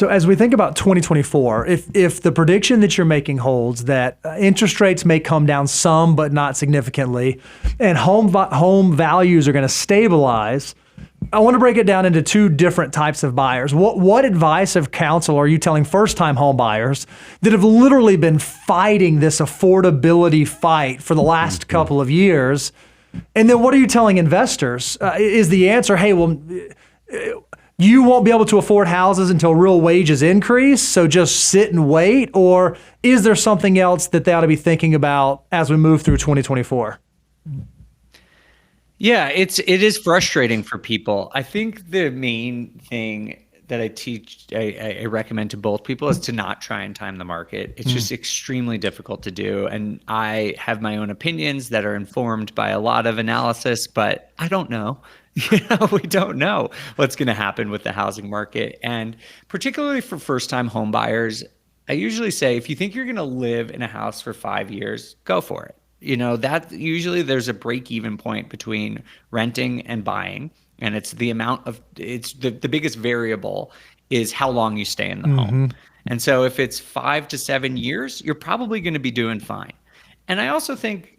So as we think about 2024, if the prediction that you're making holds that interest rates may come down some, but not significantly, and home values are going to stabilize, I want to break it down into two different types of buyers. What advice of counsel are you telling first-time home buyers that have literally been fighting this affordability fight for the last couple of years? And then what are you telling investors? Is the answer, hey, well, you won't be able to afford houses until real wages increase, so just sit and wait? Or is there something else that they ought to be thinking about as we move through 2024? Yeah, it is frustrating for people. I think the main thing that I recommend to both people is to not try and time the market. It's just extremely difficult to do. And I have my own opinions that are informed by a lot of analysis, but I don't know. We don't know what's going to happen with the housing market. And particularly for first-time home buyers, I usually say, if you think you're going to live in a house for 5 years, go for it. That usually there's a break-even point between renting and buying. And it's the biggest variable is how long you stay in the home. And so if it's 5 to 7 years, you're probably going to be doing fine. And I also think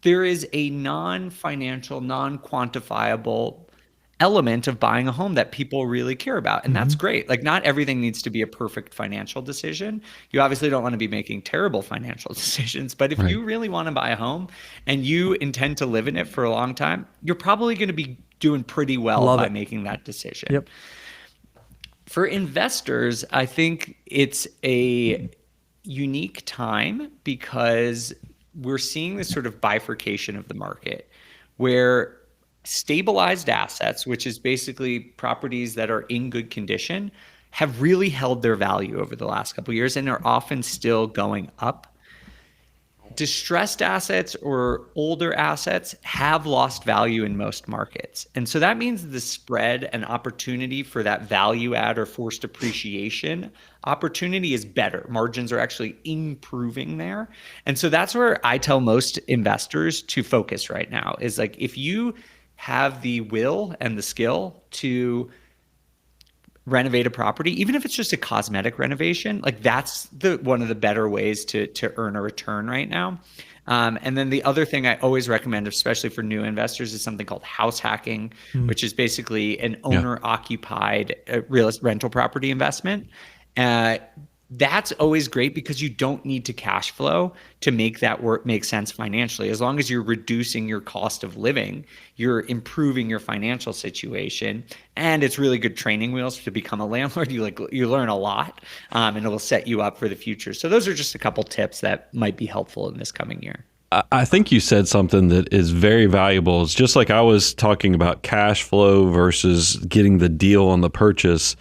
there is a non-financial, non-quantifiable element of buying a home that people really care about. And that's great. Like, not everything needs to be a perfect financial decision. You obviously don't want to be making terrible financial decisions, but if you really want to buy a home and you intend to live in it for a long time, you're probably going to be doing pretty well by making that decision. Yep. For investors, I think it's a unique time because we're seeing this sort of bifurcation of the market where stabilized assets, which is basically properties that are in good condition, have really held their value over the last couple of years and are often still going up. Distressed assets or older assets have lost value in most markets. And so that means the spread and opportunity for that value add or forced appreciation opportunity is better. Margins are actually improving there. And so that's where I tell most investors to focus right now is, like, if you have the will and the skill to renovate a property, even if it's just a cosmetic renovation, like, that's one of the better ways to earn a return right now. And then the other thing I always recommend, especially for new investors, is something called house hacking, which is basically an owner-occupied rental property investment. That's always great because you don't need to cash flow to make that work make sense financially. As long as you're reducing your cost of living, you're improving your financial situation, and it's really good training wheels to become a landlord. You learn a lot, and it will set you up for the future. So those are just a couple tips that might be helpful in this coming year. I think you said something that is very valuable. It's just like I was talking about cash flow versus getting the deal on the purchase.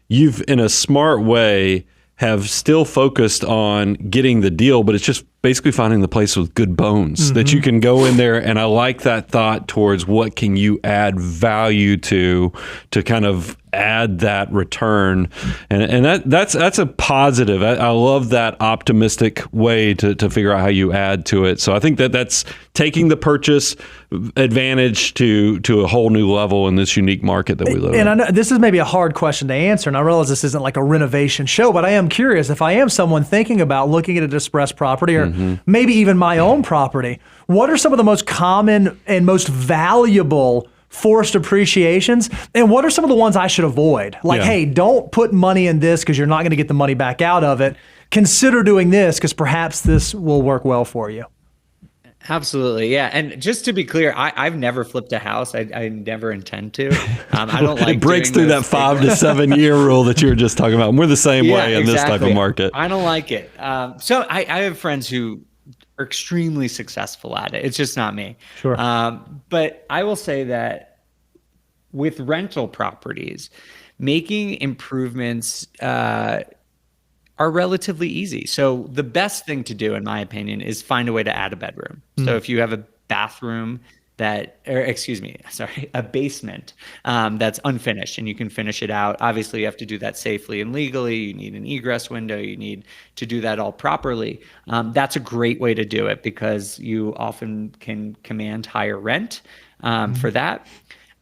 You've, in a smart way, have still focused on getting the deal, but it's just basically finding the place with good bones that you can go in there. And I like that thought towards what can you add value to kind of add that return. And that's a positive. I love that optimistic way to figure out how you add to it. So I think that's taking the purchase advantage to a whole new level in this unique market that we live in. And I know this is maybe a hard question to answer, and I realize this isn't like a renovation show, but I am curious, if I am someone thinking about looking at a distressed property or maybe even my own property, what are some of the most common and most valuable forced appreciations, and what are some of the ones I should avoid? Like, hey, don't put money in this because you're not going to get the money back out of it. Consider doing this because perhaps this will work well for you. Absolutely. Yeah. And just to be clear, I've never flipped a house. I never intend to. I don't like it breaks through that 5 to 7 year rule that you were just talking about. And we're the same way in this type of market. I don't like it. So I have friends who are extremely successful at it. It's just not me. Sure. But I will say that with rental properties, making improvements are relatively easy. So the best thing to do, in my opinion, is find a way to add a bedroom. So if you have a bathroom a basement that's unfinished and you can finish it out, obviously you have to do that safely and legally. You need an egress window. You need to do that all properly. That's a great way to do it because you often can command higher rent for that.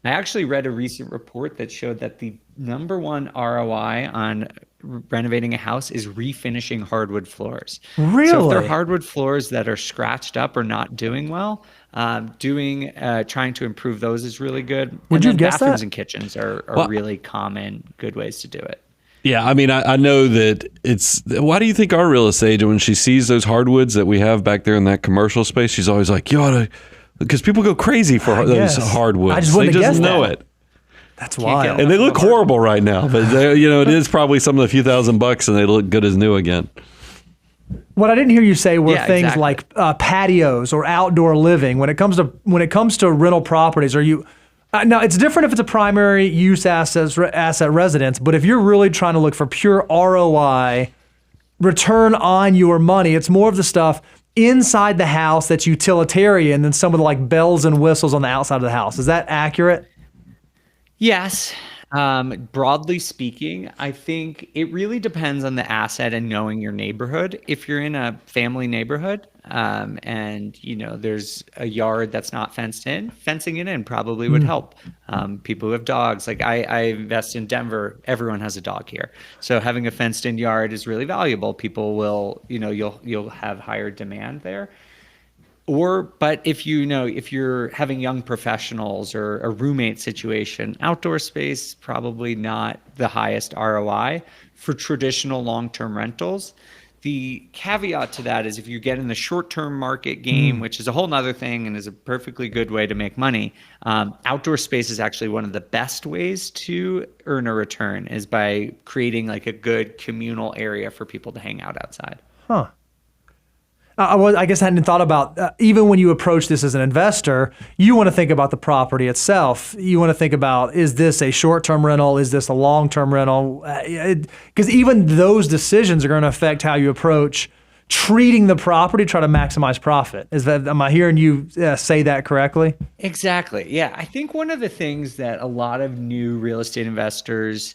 I actually read a recent report that showed that the number one ROI on renovating a house is refinishing hardwood floors. So if they're Really? hardwood floors that are scratched up or not doing well, trying to improve those is really good. Would And you then have guessed bathrooms that? and kitchens are Well, really common, good ways to do it. yeah, I mean, I know that it's. Why do you think our real estate agent, when she sees those hardwoods that we have back there in that commercial space, she's always like, "You ought to," because people go crazy for those guess. hardwoods. I just They wouldn't have just guessed know that. it, That's Can't wild. get and they enough look of a horrible right now. But it is probably some of the few $1,000s, and they look good as new again. What I didn't hear you say were Yeah, things exactly. like patios or outdoor living. When it comes to rental properties, are you now? It's different if it's a primary use asset residence, but if you're really trying to look for pure ROI, return on your money, it's more of the stuff inside the house that's utilitarian than some of the like bells and whistles on the outside of the house. Is that accurate? Yes. Broadly speaking, I think it really depends on the asset and knowing your neighborhood. If you're in a family neighborhood, and there's a yard that's not fenced in, fencing it in probably would help. People who have dogs, like I invest in Denver, everyone has a dog here. So having a fenced in yard is really valuable. People will, you'll have higher demand there. But if you're having young professionals or a roommate situation, outdoor space probably not the highest ROI for traditional long-term rentals. The caveat to that is if you get in the short-term market game, which is a whole nother thing and is a perfectly good way to make money, outdoor space is actually one of the best ways to earn a return is by creating like a good communal area for people to hang out outside. Huh. I guess I hadn't thought about even when you approach this as an investor, you want to think about the property itself. You want to think about, is this a short-term rental? Is this a long-term rental? Because even those decisions are going to affect how you approach treating the property, try to maximize profit. Am I hearing you say that correctly? Exactly. Yeah. I think one of the things that a lot of new real estate investors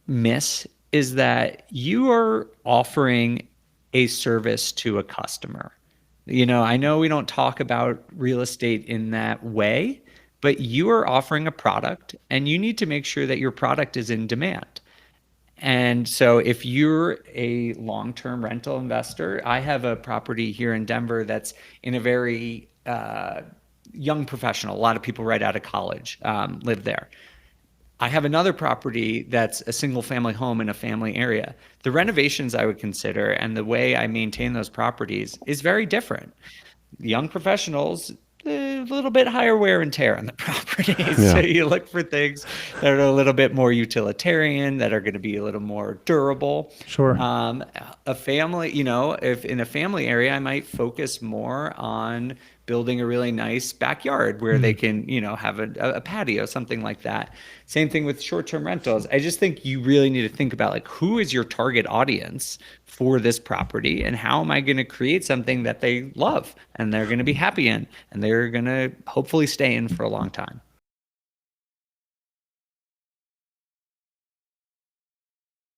miss is that you are offering a service to a customer. I know we don't talk about real estate in that way, but you are offering a product and you need to make sure that your product is in demand. And so if you're a long-term rental investor, I have a property here in Denver that's in a very young professional. A lot of people right out of college live there. I have another property that's a single family home in a family area. The renovations I would consider and the way I maintain those properties is very different. Young professionals, a little bit higher wear and tear on the properties. Yeah. So you look for things that are a little bit more utilitarian, that are going to be a little more durable. Sure. A family, if in a family area, I might focus more on building a really nice backyard where they can, have a patio, something like that. Same thing with short-term rentals. I just think you really need to think about like, who is your target audience for this property and how am I going to create something that they love and they're going to be happy in and they're going to hopefully stay in for a long time.